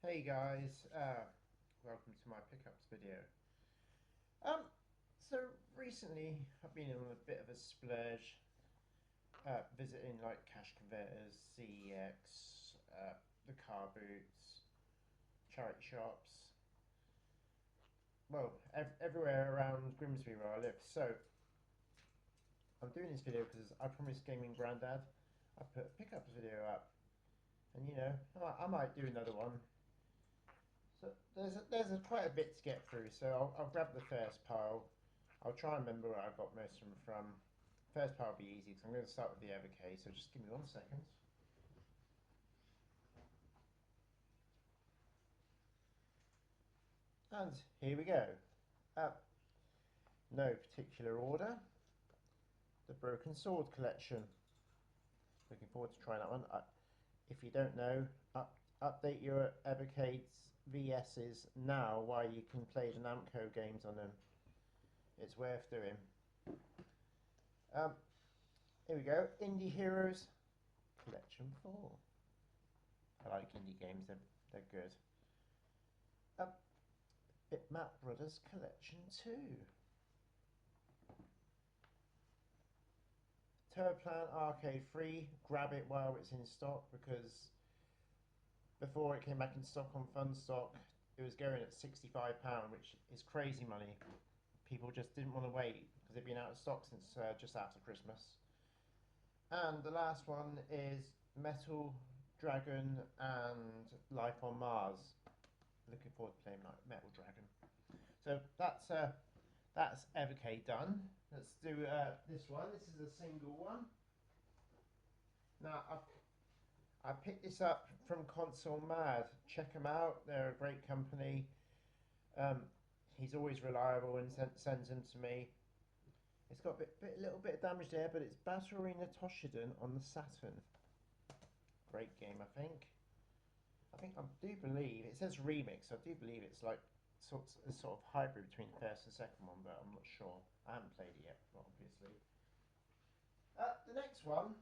Hey guys, welcome to my pickups video. So recently I've been on a bit of a splurge, visiting like cash converters, CEX, the car boots, charity shops, well, everywhere around Grimsby where I live. So I'm doing this video because I promised Gaming Grandad I put a pickups video up, and I might do another one. So there's quite a bit to get through, so I'll grab the first pile. I'll try and remember where I got most of them from. First pile will be easy because I'm going to start with the Evercade, so just give me 1 second. And here we go. No particular order. The Broken Sword collection. Looking forward to trying that one. If you don't know, update your Evercades VSs now while you can play the Namco games on them. It's worth doing. Here we go. Indie Heroes Collection 4. I like indie games, they're good. Bitmap Brothers Collection 2. Turplan Arcade 3. Grab it while it's in stock, because before it came back in stock on Fun Stock, it was going at £65, which is crazy money. People just didn't want to wait because they've been out of stock since just after Christmas. And the last one is Metal Dragon and Life on Mars. Looking forward to playing Metal Dragon. So that's Evercade done. Let's do this one. This is a single one. Now I picked this up from Console Mad. Check them out. They're a great company. He's always reliable and sends them to me. It's got a little bit of damage there, but it's Battle Arena Toshinden on the Saturn. Great game, I think. I do believe it says remix. So I do believe it's like sort of hybrid between the first and second one, but I'm not sure. I haven't played it yet, obviously. The next one,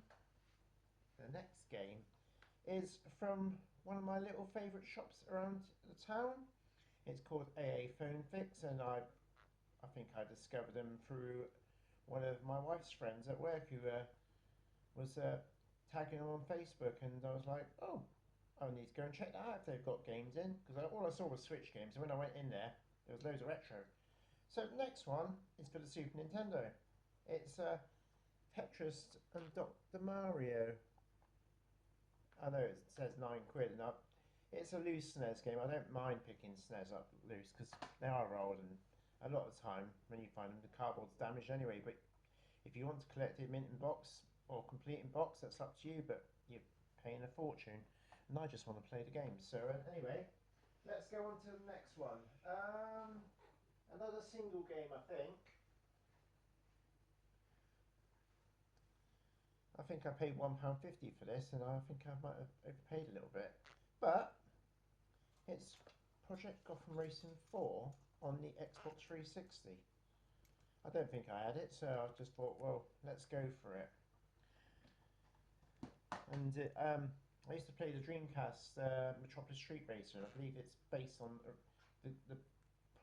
the next game, is from one of my little favourite shops around the town. It's called AA Phone Fix, and I think I discovered them through one of my wife's friends at work who was tagging them on Facebook, and I was like, oh, I need to go and check that out if they've got games in, because all I saw was Switch games, and when I went in there was loads of retro. So the next one is for the Super Nintendo. It's Tetris and Dr. Mario. I know it says £9, and it's a loose SNES game. I don't mind picking SNES up loose because they are old, and a lot of the time when you find them, the cardboard's damaged anyway. But if you want to collect it mint in box or complete in box, that's up to you, but you're paying a fortune, and I just want to play the game. So anyway, let's go on to the next one. Another single game, I think. I think I paid £1.50 for this, and I think I might have overpaid a little bit. But it's Project Gotham Racing 4 on the Xbox 360. I don't think I had it, so I just thought, well, let's go for it. And I used to play the Dreamcast Metropolis Street Racer, and I believe it's based on the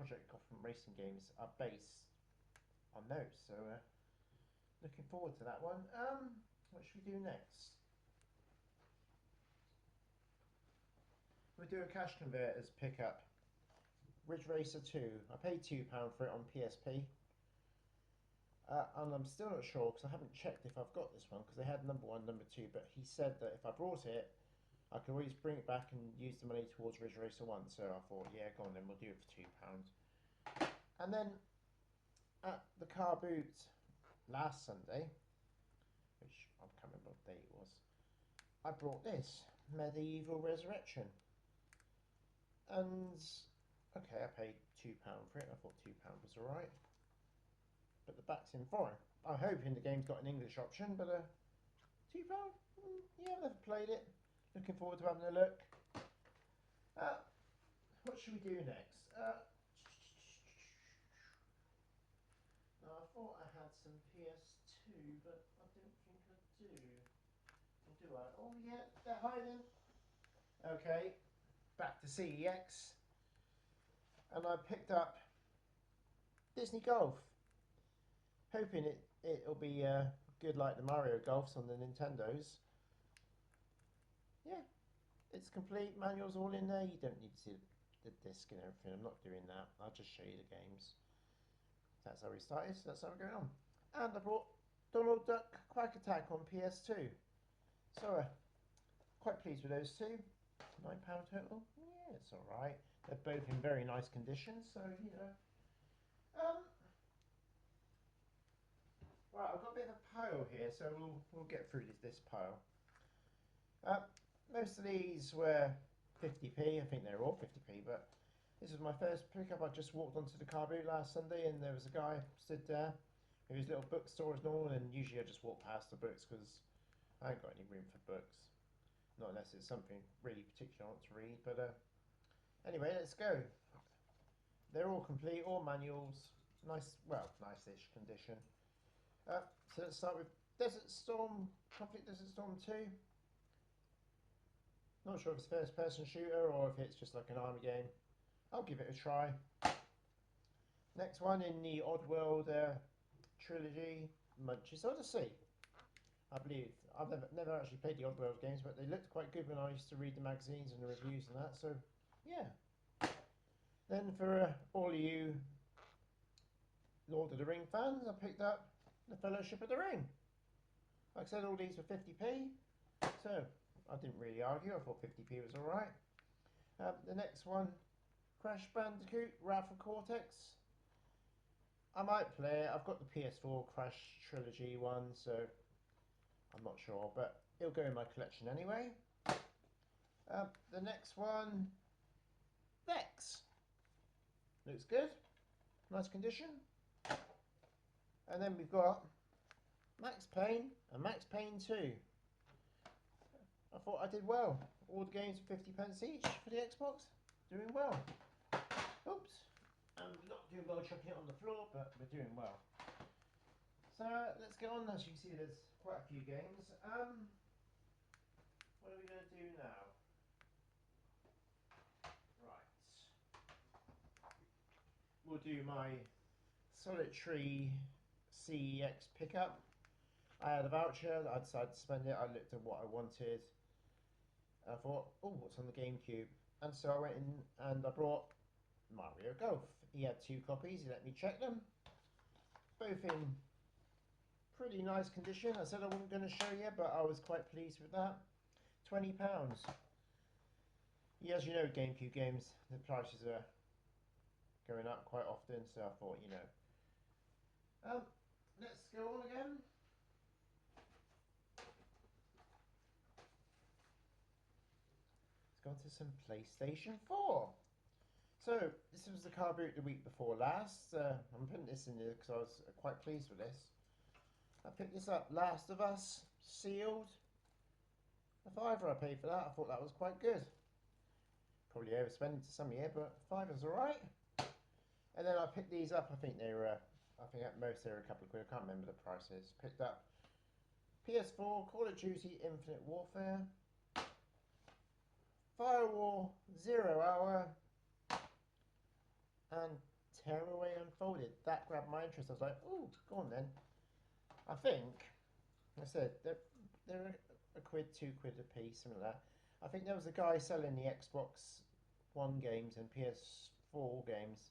Project Gotham Racing games are based on those. So looking forward to that one. What should we do next? We'll do a cash converters pickup. Ridge Racer 2. I paid £2 for it on PSP. And I'm still not sure because I haven't checked if I've got this one, because they had number 1, number 2, but he said that if I brought it, I could always bring it back and use the money towards Ridge Racer 1. So I thought, yeah, go on then, we'll do it for £2. And then at the car boot last Sunday, which I can't remember what day it was, I brought this Medieval Resurrection. And okay, I paid £2 for it. I thought £2 was alright. But the back's in foreign. I'm hoping the game's got an English option, but £2? Yeah, I've never played it. Looking forward to having a look. What should we do next? Now, I thought I had some PS2, but I don't think I do. Or do I? Oh yeah, they're hiding. Okay, back to CEX and I picked up Disney Golf, hoping it'll be good like the Mario Golfs on the Nintendos. Yeah, it's complete, manuals all in there. You don't need to see the disc and everything. I'm not doing that. I'll just show you the games. That's how we started, so that's how we're going on. And I bought Donald Duck Quack Attack on PS2. So quite pleased with those two. £9 total. Yeah, it's alright. They're both in very nice condition, so you know. Right, I've got a bit of a pile here, so we'll get through this pile. Most of these were 50p. I think they're all 50p, but this was my first pickup. I just walked onto the car boot last Sunday, and there was a guy stood there with his little bookstore as normal. And usually I just walk past the books because I ain't got any room for books, not unless it's something really particular I want to read. But anyway, let's go. They're all complete, all manuals, nice, well, nice-ish condition. So let's start with Desert Storm, Conflict Desert Storm 2. Not sure if it's first person shooter or if it's just like an army game. I'll give it a try. Next one in the Oddworld trilogy, Munch's Odyssey. I believe. I've never actually played the Oddworld games, but they looked quite good when I used to read the magazines and the reviews and that, so yeah. Then for all of you Lord of the Ring fans, I picked up The Fellowship of the Ring. Like I said, all these were 50p, so I didn't really argue. I thought 50p was alright. The next one, Crash Bandicoot Wrath of Cortex. I might play it. I've got the PS4 Crash Trilogy one, so I'm not sure, but it'll go in my collection anyway. The next one, Vex. Looks good. Nice condition. And then we've got Max Payne and Max Payne 2. I thought I did well. All the games for 50p each for the Xbox. Doing well. Oops. And we're not doing well chucking it on the floor, but we're doing well. So let's get on. As you can see, there's quite a few games. What are we going to do now? Right. We'll do my solitary CEX pickup. I had a voucher, I decided to spend it. I looked at what I wanted. I thought, oh, what's on the GameCube? And so I went in and I brought Mario Golf. He had 2 copies, he let me check them. Both in pretty nice condition. I said I wasn't going to show you, but I was quite pleased with that. £20. Yeah, as you know, GameCube games, the prices are going up quite often, so I thought, you know. Let's go on again. Let's go on to some PlayStation 4. So, this was the car boot the week before last. I'm putting this in there because I was quite pleased with this. I picked this up, Last of Us, sealed. A £5 I paid for that. I thought that was quite good. Probably overspending to some year, but £5's alright. And then I picked these up. I think they were, I think at most they were a couple of quid. I can't remember the prices. Picked up PS4, Call of Duty Infinite Warfare, Firewall 0 Hour, and Tearaway Unfolded. That grabbed my interest. I was like, ooh, go on then. I think, like I said, they're a quid, 2 quid a piece, something like that. I think there was a guy selling the Xbox One games and PS4 games,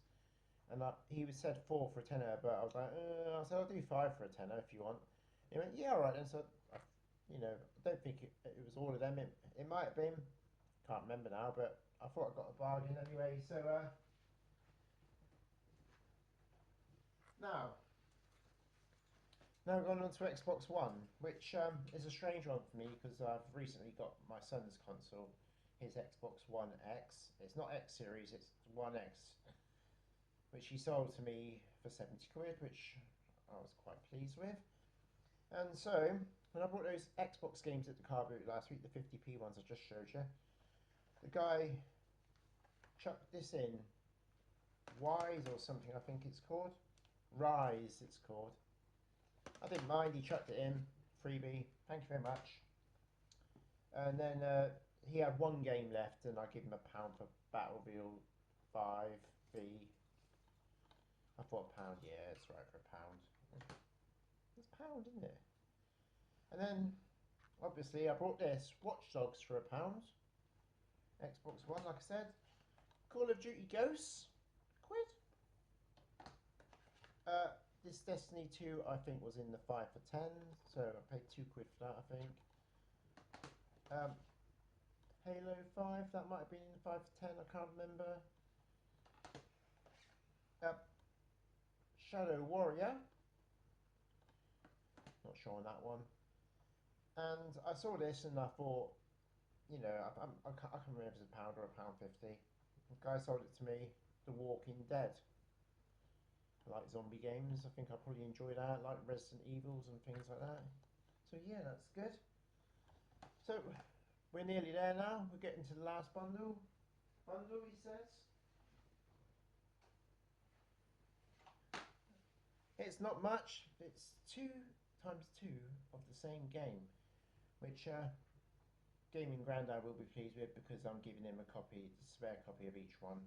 and he was said 4 for a tenner, but I was like, I said I'll do 5 for a tenner if you want. He went, yeah, all right. And so, you know, I don't think it was all of them. It might have been, can't remember now, but I thought I got a bargain anyway. So now we're going on to Xbox One, which is a strange one for me because I've recently got my son's console, his Xbox One X. It's not X series, it's One X, which he sold to me for 70 quid, which I was quite pleased with. And so, when I bought those Xbox games at the car boot last week, the 50p ones I just showed you, the guy chucked this in, Wise or something I think it's called, Rise it's called. I didn't mind, he chucked it in, freebie, thank you very much. And then he had one game left, and I give him £1 for Battlefield 5B. I thought £1, yeah, it's right for £1. It's £1, isn't it? And then, obviously, I bought this Watch Dogs for £1. Xbox One, like I said. Call of Duty Ghosts, quid. This Destiny 2, I think, was in the 5 for 10, so I paid £2 for that, I think. Halo 5, that might have been in the 5 for 10, I can't remember. Shadow Warrior, not sure on that one. And I saw this and I thought, you know, I can't remember if it was £1 or £1.50. The guy sold it to me, The Walking Dead. I like zombie games. I think I'll probably enjoy that, like Resident Evils and things like that. So yeah, that's good. So we're nearly there now. We're getting to the last bundle. He says. It's not much. It's 2 times 2 of the same game, which Gaming Grandad will be pleased with because I'm giving him a spare copy of each one.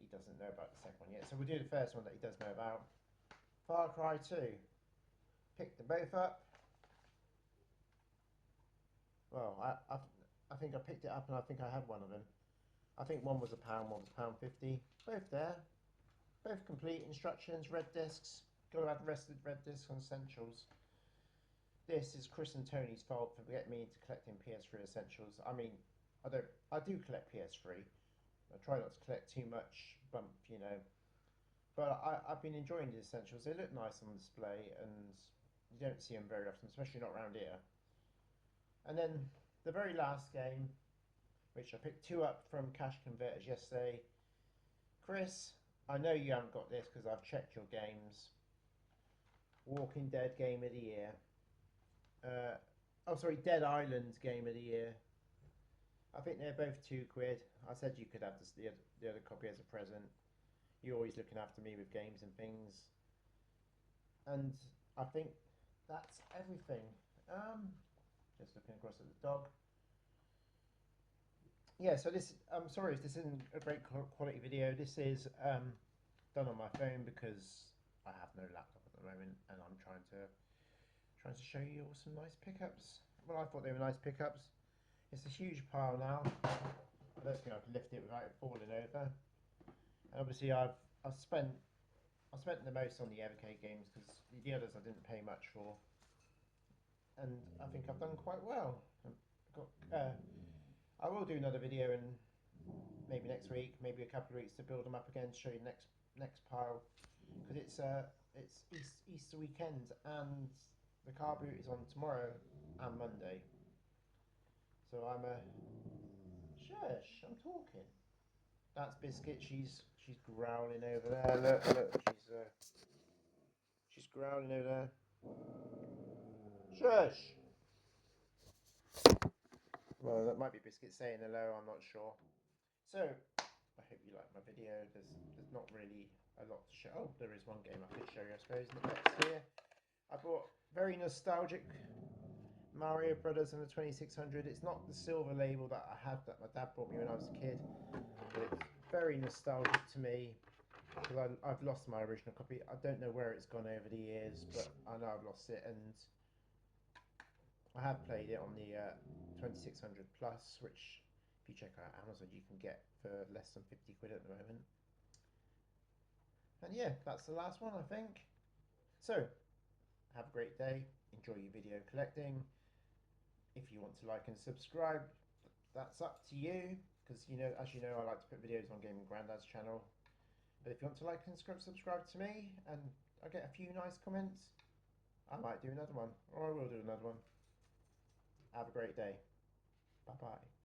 He doesn't know about the second one yet, so we'll do the first one that he does know about. Far Cry 2. Picked them both up. Well, I think I picked it up and I think I had one of them. I think one was £1, one was £1.50. Both there. Both complete instructions, red discs. Got to have rested red discs on essentials. This is Chris and Tony's fault for getting me into collecting PS3 essentials. I mean, I do collect PS3. I try not to collect too much bump, you know. But I've been enjoying the essentials. They look nice on display and you don't see them very often, especially not around here. And then the very last game, which I picked 2 up from Cash Converters yesterday. Chris, I know you haven't got this because I've checked your games. Walking Dead Game of the Year. Dead Island Game of the Year. I think they're both £2. I said you could have the other copy as a present. You're always looking after me with games and things. And I think that's everything. Just looking across at the dog. Yeah, so this, I'm sorry if this isn't a great quality video. This is done on my phone because I have no laptop at the moment and I'm trying to show you all some nice pickups. Well, I thought they were nice pickups. It's a huge pile now. I don't think I can lift it without it falling over. And obviously I've spent the most on the Evercade games because the others I didn't pay much for. And I think I've done quite well. I will do another video in maybe next week, maybe a couple of weeks to build them up again to show you next pile because it's Easter weekend and the car boot is on tomorrow and Monday. So I'm shush, I'm talking. That's Biscuit. She's growling over there. Look, she's growling over there. Shush. Well, that might be Biscuit saying hello, I'm not sure. So, I hope you like my video. There's not really a lot to show. Oh, there is one game I could show you, I suppose, in the next here. I bought very nostalgic Mario Brothers and the 2600. It's not the silver label that I had that my dad bought me when I was a kid, but it's very nostalgic to me because I've lost my original copy. I don't know where it's gone over the years, but I know I've lost it, and I have played it on the 2600 Plus, which if you check out Amazon you can get for less than £50 at the moment. And yeah, that's the last one, I think. So, have a great day, enjoy your video collecting. If you want to like and subscribe, that's up to you, because as you know, I like to put videos on Gaming Grandad's channel. But if you want to like and subscribe to me, and I get a few nice comments, I might do another one, or I will do another one. Have a great day. Bye bye.